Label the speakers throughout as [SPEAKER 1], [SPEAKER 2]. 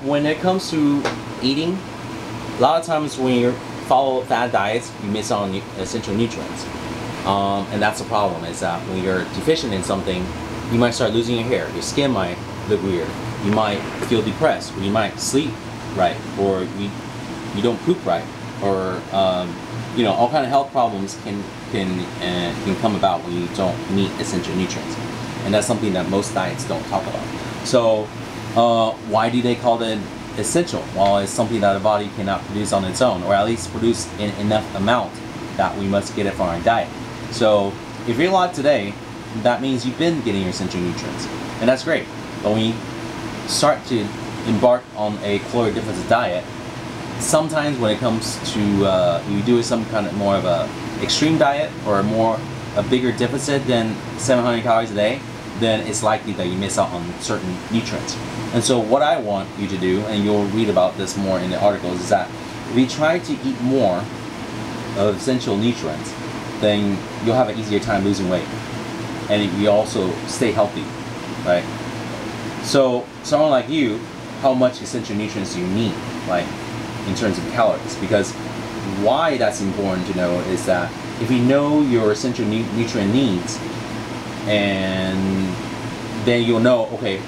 [SPEAKER 1] when it comes to eating, a lot of times when you follow fad diets, you miss out on essential nutrients. And that's the problem, is that when you're deficient in something, you might start losing your hair, your skin might look weird, you might feel depressed, or you might sleep right, or you don't poop right, or you know, all kind of health problems can come about when you don't meet essential nutrients, and that's something that most diets don't talk about. So why do they call it essential? Well, it's something that the body cannot produce on its own, or at least produce in enough amount that we must get it from our diet. So if you're alive today, that means you've been getting your essential nutrients, and that's great. But when you start to embark on a caloric deficit diet, sometimes when it comes to you do some kind of more of a extreme diet, or a bigger deficit than 700 calories a day, then it's likely that you miss out on certain nutrients. And so what I want you to do, and you'll read about this more in the articles, is that if you try to eat more of essential nutrients, then you'll have an easier time losing weight, and you also stay healthy, right? So someone like you, how much essential nutrients do you need, like in terms of calories? Because why that's important to know is that if you know your essential nutrient needs, and then you'll know, okay,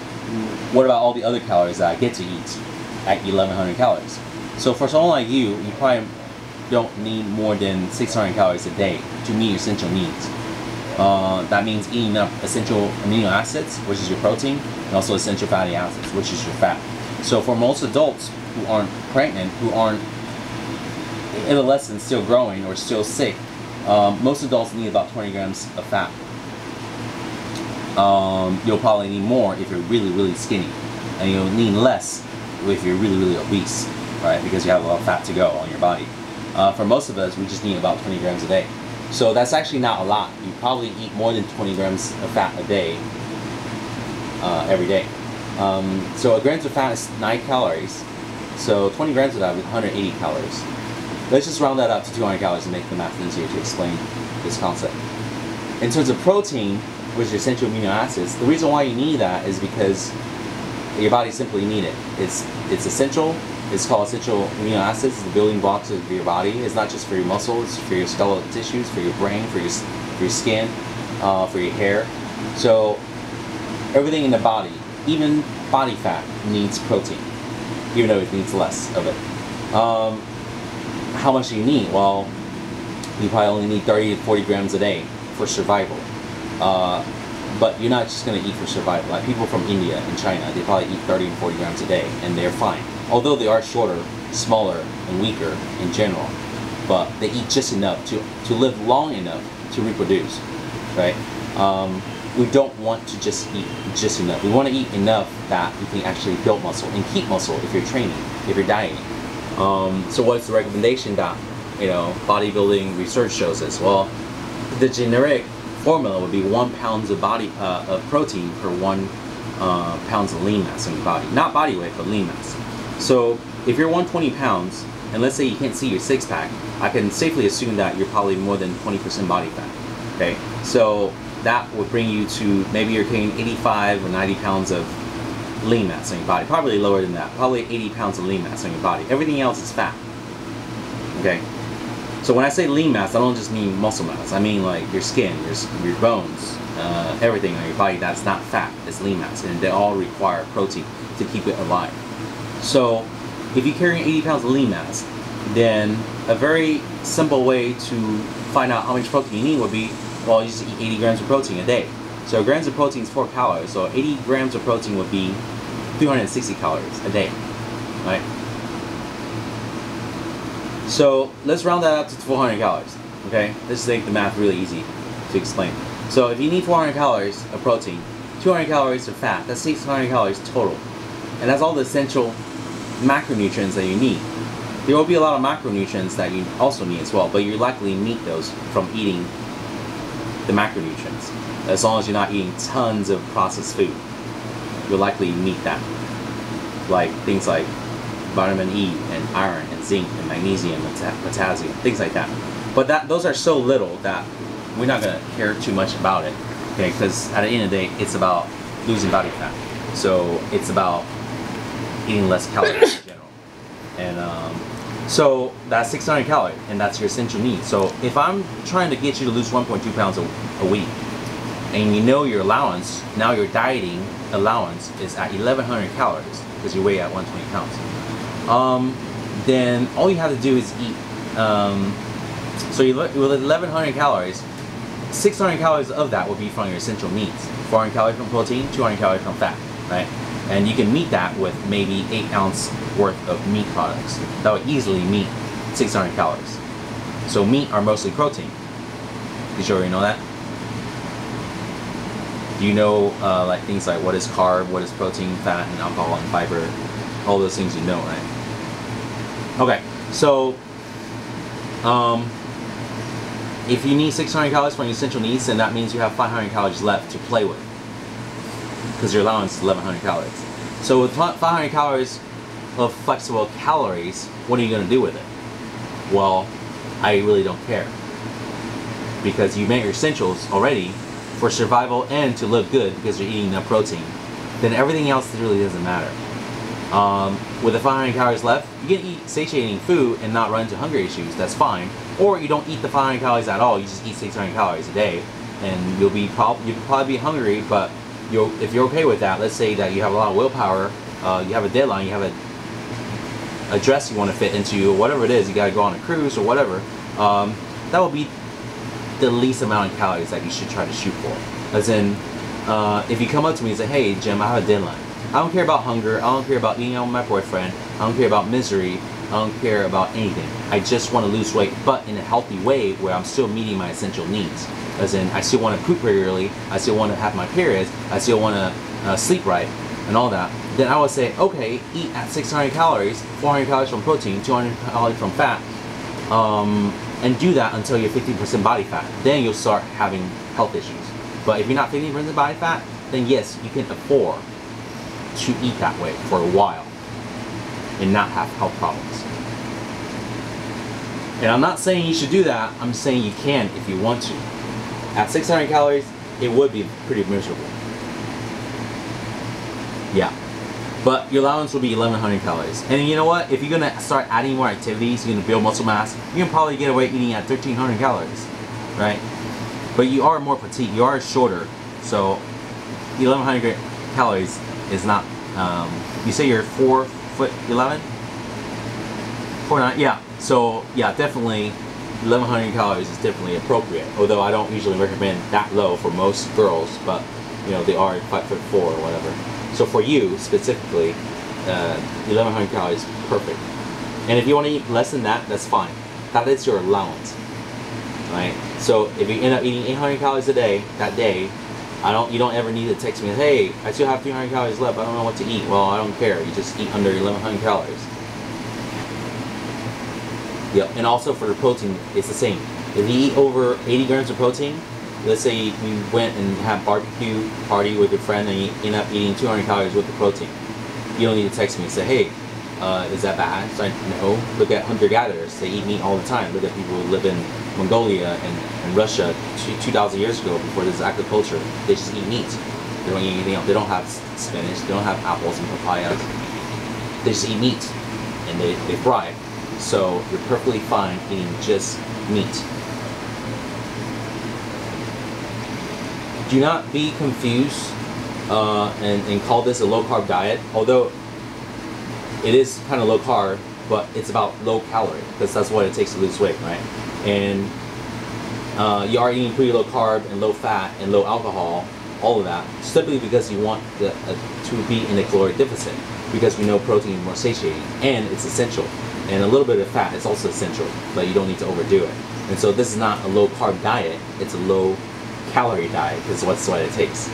[SPEAKER 1] what about all the other calories that I get to eat at 1100 calories? So for someone like you probably don't need more than 600 calories a day to meet your essential needs. That means eating enough essential amino acids, which is your protein, and also essential fatty acids, which is your fat. So for most adults who aren't pregnant, who aren't adolescents still growing or still sick, most adults need about 20 grams of fat. You'll probably need more if you're really, really skinny, and you'll need less if you're really, really obese, right? Because you have a lot of fat to go on your body. For most of us, we just need about 20 grams a day. So that's actually not a lot. You probably eat more than 20 grams of fat a day, every day. So a gram of fat is 9 calories. So 20 grams of that is 180 calories. Let's just round that up to 200 calories and make the math easier to explain this concept. In terms of protein, which is essential amino acids, the reason why you need that is because your body simply needs it. It's essential. It's called essential amino acids. It's the building blocks of your body. It's not just for your muscles, it's for your skeletal tissues, for your brain, for your skin, for your hair. So everything in the body, even body fat, needs protein, even though it needs less of it. How much do you need? Well, you probably only need 30 to 40 grams a day for survival. But you're not just going to eat for survival. Like people from India and China, they probably eat 30 to 40 grams a day, and they're fine. Although they are shorter, smaller, and weaker in general, but they eat just enough to live long enough to reproduce, right? We don't want to just eat just enough. We want to eat enough that you can actually build muscle and keep muscle if you're training, if you're dieting. So what's the recommendation that, you know, bodybuilding research shows us? Well, the generic formula would be 1 pound of protein per 1 pounds of lean mass in your body. Not body weight, but lean mass. So if you're 120 pounds, and let's say you can't see your six-pack, I can safely assume that you're probably more than 20% body fat. Okay, so that would bring you to maybe you're carrying 85 or 90 pounds of lean mass on your body. Probably lower than that. Probably 80 pounds of lean mass on your body. Everything else is fat. Okay. So when I say lean mass, I don't just mean muscle mass. I mean like your skin, your bones, everything on your body that's not fat is lean mass, and they all require protein to keep it alive. So if you're carrying 80 pounds of lean mass, then a very simple way to find out how much protein you need would be, well, you just eat 80 grams of protein a day. So grams of protein is 4 calories, so 80 grams of protein would be 360 calories a day, right? So let's round that up to 400 calories, okay? Let's make the math really easy to explain. So if you need 400 calories of protein, 200 calories of fat, that's 600 calories total. And that's all the essential macronutrients that you need. There will be a lot of macronutrients that you also need as well, but you likely need those from eating the macronutrients. As long as you're not eating tons of processed food, you'll likely need that. Like things like vitamin E and iron and zinc and magnesium and potassium, things like that. But those are so little that we're not going to care too much about it, okay? Because at the end of the day, it's about losing body fat. So it's about eating less calories in general. And so that's 600 calories, and that's your essential need. So if I'm trying to get you to lose 1.2 pounds a week, and you know your allowance, now your dieting allowance is at 1100 calories because you weigh at 120 pounds, then all you have to do is eat. So you look with 1100 calories, 600 calories of that will be from your essential needs. 400 calories from protein, 200 calories from fat, right? And you can meet that with maybe 8 ounce worth of meat products. That would easily meet 600 calories. So meat are mostly protein. Did you already know that? Do you know like things like what is carb, what is protein, fat, and alcohol, and fiber? All those things you know, right? Okay, so if you need 600 calories from your essential needs, then that means you have 500 calories left to play with, because your allowance is 1100 calories. So with 500 calories of flexible calories, what are you going to do with it? Well, I really don't care, because you met your essentials already for survival and to look good because you're eating enough protein. Then everything else really doesn't matter. With the 500 calories left, you can eat satiating food and not run into hunger issues. That's fine. Or you don't eat the 500 calories at all. You just eat 600 calories a day, and you'll probably be hungry. But if you're okay with that, let's say that you have a lot of willpower, you have a deadline, you have a dress you want to fit into, or whatever it is, you got to go on a cruise or whatever. That will be the least amount of calories that you should try to shoot for. As in, if you come up to me and say, "Hey, Jim, I have a deadline. I don't care about hunger. I don't care about eating out with my boyfriend. I don't care about misery. I don't care about anything. I just want to lose weight, but in a healthy way where I'm still meeting my essential needs. As in, I still want to poop regularly. I still want to have my periods. I still want to sleep right, and all that." Then I would say, okay, eat at 600 calories, 400 calories from protein, 200 calories from fat, and do that until you're 15% body fat. Then you'll start having health issues. But if you're not 15% body fat, then yes, you can afford to eat that way for a while and not have health problems. And I'm not saying you should do that, I'm saying you can if you want to. At 600 calories, it would be pretty miserable. Yeah. But your allowance will be 1100 calories. And you know what? If you're going to start adding more activities, you're going to build muscle mass, you can probably get away eating at 1300 calories, right? But you are more petite, you are shorter, so 1100 calories is not, you say you're 4'11"? 4'9", yeah. So yeah, definitely 1100 calories is definitely appropriate. Although I don't usually recommend that low for most girls, but you know, they are 5'4" or whatever. So for you specifically, 1100 calories is perfect. And if you want to eat less than that, that's fine. That is your allowance, right? So if you end up eating 800 calories a day, that day, you don't ever need to text me, "Hey, I still have 300 calories left, I don't know what to eat." Well, I don't care. You just eat under 1100 calories. Yep. And also for the protein, it's the same. If you eat over 80 grams of protein, let's say you went and had barbecue party with your friend and you end up eating 200 calories worth of protein. You don't need to text me and say, "Hey, is that bad?" So no. Look at hunter-gatherers. They eat meat all the time. Look at people who live in Mongolia and Russia 2,000 years ago before this agriculture. They just eat meat. They don't eat anything else. They don't have spinach. They don't have apples and papayas. They just eat meat and they thrive. So you're perfectly fine eating just meat. Do not be confused and call this a low-carb diet, although it is kind of low-carb, but it's about low-calorie, because that's what it takes to lose weight, right? And you are eating pretty low-carb and low-fat and low-alcohol, all of that, simply because you want to be in a caloric deficit, because we know protein is more satiating, and it's essential. And a little bit of fat is also essential, but you don't need to overdo it. And so this is not a low-carb diet, it's a low-calorie diet, because that's what it takes.